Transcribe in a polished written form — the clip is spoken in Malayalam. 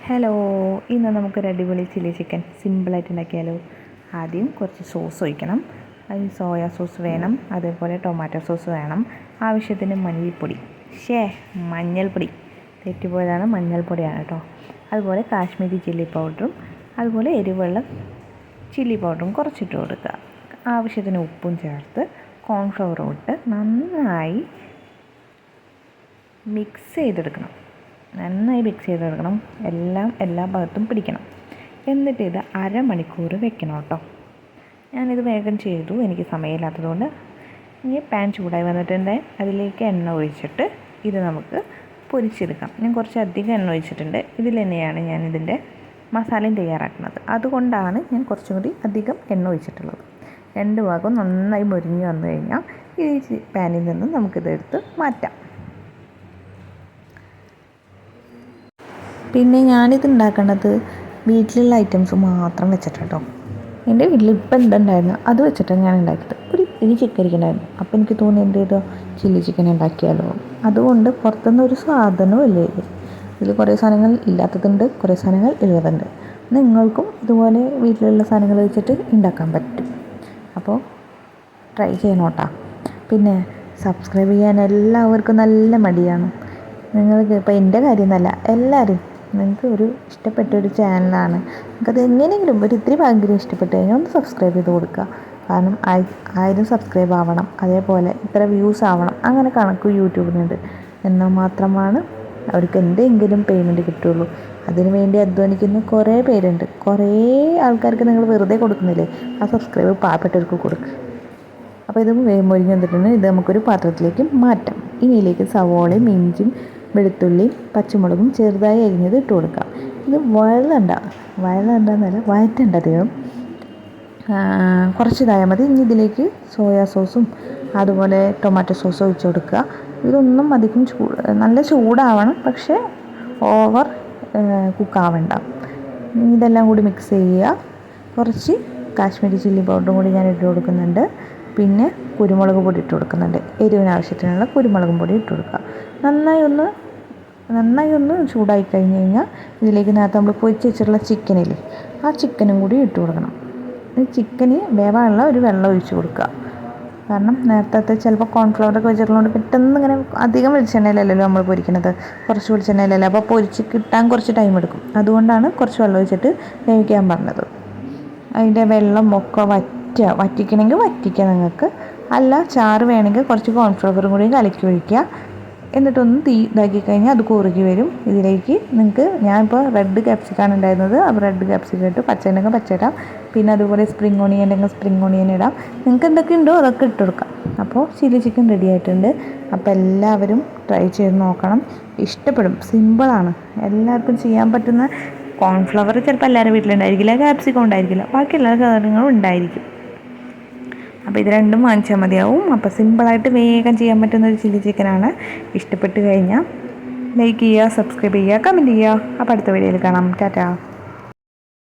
ഹലോ, ഇന്ന് നമുക്കൊരു അടിപൊളി ചില്ലി ചിക്കൻ സിമ്പിളായിട്ട് ഉണ്ടാക്കിയാലോ. ആദ്യം കുറച്ച് സോസ് ഒഴിക്കണം. അതിന് സോയാ സോസ് വേണം, അതേപോലെ ടൊമാറ്റോ സോസ് വേണം, ആവശ്യത്തിന് മഞ്ഞൾപ്പൊടി തെറ്റിപ്പോയതാണ്, മഞ്ഞൾപ്പൊടിയാണ് കേട്ടോ. അതുപോലെ കാശ്മീരി ചില്ലി പൗഡറും അതുപോലെ എരിവുള്ള ചില്ലി പൗഡറും കുറച്ചിട്ട് കൊടുക്കുക. ആവശ്യത്തിന് ഉപ്പും ചേർത്ത് കോൺഫ്ലവറും ഇട്ട് നന്നായി മിക്സ് ചെയ്തെടുക്കണം. എല്ലാ ഭാഗത്തും പിടിക്കണം. എന്നിട്ട് ഇത് അരമണിക്കൂർ വെക്കണം കേട്ടോ. ഞാനിത് വേഗം ചെയ്തു, എനിക്ക് സമയമില്ലാത്തതുകൊണ്ട്. ഇനി പാൻ ചൂടായി വന്നിട്ടുണ്ട്, അതിലേക്ക് എണ്ണ ഒഴിച്ചിട്ട് ഇത് നമുക്ക് പൊരിച്ചെടുക്കാം. ഞാൻ കുറച്ചധികം എണ്ണ ഒഴിച്ചിട്ടുണ്ട്. ഇതിൽ തന്നെയാണ് ഞാൻ ഇതിൻ്റെ മസാലയും തയ്യാറാക്കുന്നത്. അതുകൊണ്ടാണ് ഞാൻ കുറച്ചും കൂടി അധികം എണ്ണ ഒഴിച്ചിട്ടുള്ളത്. രണ്ട് ഭാഗവും നന്നായി മൊരിഞ്ഞ് വന്നു കഴിഞ്ഞാൽ ഈ പാനിൽ നിന്ന് നമുക്കിതെടുത്ത് മാറ്റാം. പിന്നെ ഞാനിത് ഉണ്ടാക്കുന്നത് വീട്ടിലുള്ള ഐറ്റംസ് മാത്രം വെച്ചിട്ടോ. എൻ്റെ വീട്ടിൽ ഇപ്പം എന്തുണ്ടായിരുന്നു അത് വെച്ചിട്ടാണ് ഞാൻ ഉണ്ടാക്കിയത്. ഒരു ചിക്കൻ ഇരിക്കണ്ടായിരുന്നു. അപ്പോൾ എനിക്ക് തോന്നി എന്ത് ചെയ്തോ ചില്ലി ചിക്കൻ ഉണ്ടാക്കിയാലോ. അതുകൊണ്ട് പുറത്തുനിന്ന് ഒരു സാധനവും ഇല്ല. ഇതിൽ കുറേ സാധനങ്ങൾ ഇല്ലാത്തതുണ്ട്, കുറേ സാധനങ്ങൾ ഉള്ളതുണ്ട്. നിങ്ങൾക്കും ഇതുപോലെ വീട്ടിലുള്ള സാധനങ്ങൾ വെച്ചിട്ട് ഉണ്ടാക്കാൻ പറ്റും. അപ്പോൾ ട്രൈ ചെയ്യണോട്ടാ. പിന്നെ സബ്സ്ക്രൈബ് ചെയ്യാൻ എല്ലാവർക്കും നല്ല മടിയാണ്. നിങ്ങൾക്ക് ഇപ്പോൾ എൻ്റെ കാര്യമൊന്നുമല്ല, എല്ലാവരും നിങ്ങൾക്ക് ഒരു ഇഷ്ടപ്പെട്ടൊരു ചാനലാണ്. നിങ്ങൾക്കത് എങ്ങനെയെങ്കിലും ഒരു ഇത്തിരി ഭയങ്കര ഇഷ്ടപ്പെട്ട് കഴിഞ്ഞാൽ ഒന്ന് സബ്സ്ക്രൈബ് ചെയ്ത് കൊടുക്കുക. കാരണം 1000 സബ്സ്ക്രൈബ് ആവണം, അതേപോലെ ഇത്ര വ്യൂസ് ആവണം, അങ്ങനെ കണക്ക് യൂട്യൂബിനുണ്ട്. എന്നാൽ മാത്രമാണ് അവർക്ക് എന്തെങ്കിലും പേയ്മെൻറ്റ് കിട്ടുള്ളൂ. അതിനു വേണ്ടി അധ്വാനിക്കുന്ന കുറേ പേരുണ്ട്. കുറേ ആൾക്കാർക്ക് നിങ്ങൾ വെറുതെ കൊടുക്കുന്നില്ലേ, ആ സബ്സ്ക്രൈബ് പാവപ്പെട്ടവർക്ക് കൊടുക്കുക. അപ്പോൾ ഇത് മൊരിഞ്ഞ് വന്നിട്ടുണ്ട്. ഇത് നമുക്കൊരു പാത്രത്തിലേക്ക് മാറ്റാം. ഇനിയിലേക്ക് സവോളയും ഇഞ്ചിയും വെളുത്തുള്ളിയും പച്ചമുളകും ചെറുതായി അരിഞ്ഞത് ഇട്ട് കൊടുക്കാം. ഇത് വഴറ്റണ്ട അധികം, കുറച്ചിതായാൽ മതി. ഇനി ഇതിലേക്ക് സോയാ സോസും അതുപോലെ ടൊമാറ്റോ സോസും ഒഴിച്ച് കൊടുക്കുക. ഇതൊന്നും അധികം നല്ല ചൂടാവണം, പക്ഷേ ഓവർ കുക്കാവണ്ട. ഇതെല്ലാം കൂടി മിക്സ് ചെയ്യുക. കുറച്ച് കാശ്മീരി ചില്ലി പൗഡറും കൂടി ഞാൻ ഇട്ട് കൊടുക്കുന്നുണ്ട്. പിന്നെ കുരുമുളക് പൊടി ഇട്ട് കൊടുക്കുന്നുണ്ട്. എരിവിന് ആവശ്യത്തിനുള്ള കുരുമുളകും പൊടി ഇട്ട് കൊടുക്കുക. നന്നായി ഒന്ന് ചൂടായി കഴിഞ്ഞ് കഴിഞ്ഞാൽ ഇതിലേക്ക് നേരത്തെ നമ്മൾ പൊരിച്ച് വെച്ചിട്ടുള്ള ചിക്കനില്ലേ, ആ ചിക്കനും കൂടി ഇട്ട് കൊടുക്കണം. ഈ ചിക്കന് വേവാനുള്ള ഒരു വെള്ളം ഒഴിച്ച് കൊടുക്കുക. കാരണം നേരത്തെ ചിലപ്പോൾ കോൺഫ്ലവറൊക്കെ വെച്ചിട്ടുള്ളതുകൊണ്ട് പെട്ടെന്ന് ഇങ്ങനെ അധികം വെളിച്ചെണ്ണയിലല്ലല്ലോ നമ്മൾ പൊരിക്കുന്നത്, കുറച്ച് വെളിച്ചെണ്ണയിലല്ലേ. അപ്പോൾ പൊരിച്ച് കിട്ടാൻ കുറച്ച് ടൈം എടുക്കും. അതുകൊണ്ടാണ് കുറച്ച് വെള്ളം ഒഴിച്ചിട്ട് വേവിക്കാൻ പറഞ്ഞത്. അതിൻ്റെ വെള്ളം ഒക്കെ വറ്റിക്കണമെങ്കിൽ വറ്റിക്കുക നിങ്ങൾക്ക്. അല്ല, ചാറ് വേണമെങ്കിൽ കുറച്ച് കോൺഫ്ലവറും കൂടി കലക്കി ഒഴിക്കുക. എന്നിട്ടൊന്ന് ഇതാക്കി കഴിഞ്ഞാൽ അത് കുറുകി വരും. ഇതിലേക്ക് നിങ്ങൾക്ക്, ഞാനിപ്പോൾ റെഡ് ക്യാപ്സിക്കാണ് ഉണ്ടായിരുന്നത്, അപ്പോൾ റെഡ് ക്യാപ്സിക്കം ഇട്ട്, പച്ചയുണ്ടെങ്കിൽ പച്ച ഇടാം. പിന്നെ അതുപോലെ സ്പ്രിംഗ് ഓണിയൻ ഉണ്ടെങ്കിൽ സ്പ്രിംഗ് ഓണിയൻ ഇടാം. നിങ്ങൾക്ക് എന്തൊക്കെ ഉണ്ടോ അതൊക്കെ ഇട്ട് കൊടുക്കാം. അപ്പോൾ ചില്ലി ചിക്കൻ റെഡി ആയിട്ടുണ്ട്. അപ്പോൾ എല്ലാവരും ട്രൈ ചെയ്ത് നോക്കണം, ഇഷ്ടപ്പെടും. സിമ്പിളാണ്, എല്ലാവർക്കും ചെയ്യാൻ പറ്റുന്ന. കോൺഫ്ലവർ ചിലപ്പോൾ എല്ലാവരും വീട്ടിലുണ്ടായിരിക്കില്ല, ക്യാപ്സിക്കം ഉണ്ടായിരിക്കില്ല, ബാക്കി എല്ലാ സാധനങ്ങളും ഉണ്ടായിരിക്കും. അപ്പോൾ ഇത് രണ്ടും വാങ്ങിച്ചാൽ മതിയാവും. അപ്പോൾ സിമ്പിളായിട്ട് വേഗം ചെയ്യാൻ പറ്റുന്ന ഒരു ചില്ലി ചിക്കനാണ്. ഇഷ്ടപ്പെട്ട് കഴിഞ്ഞാൽ ലൈക്ക് ചെയ്യുക, സബ്സ്ക്രൈബ് ചെയ്യുക, കമൻറ്റ് ചെയ്യുക. അപ്പോൾ അടുത്ത വീഡിയോയിൽ കാണാം. ടാറ്റാ.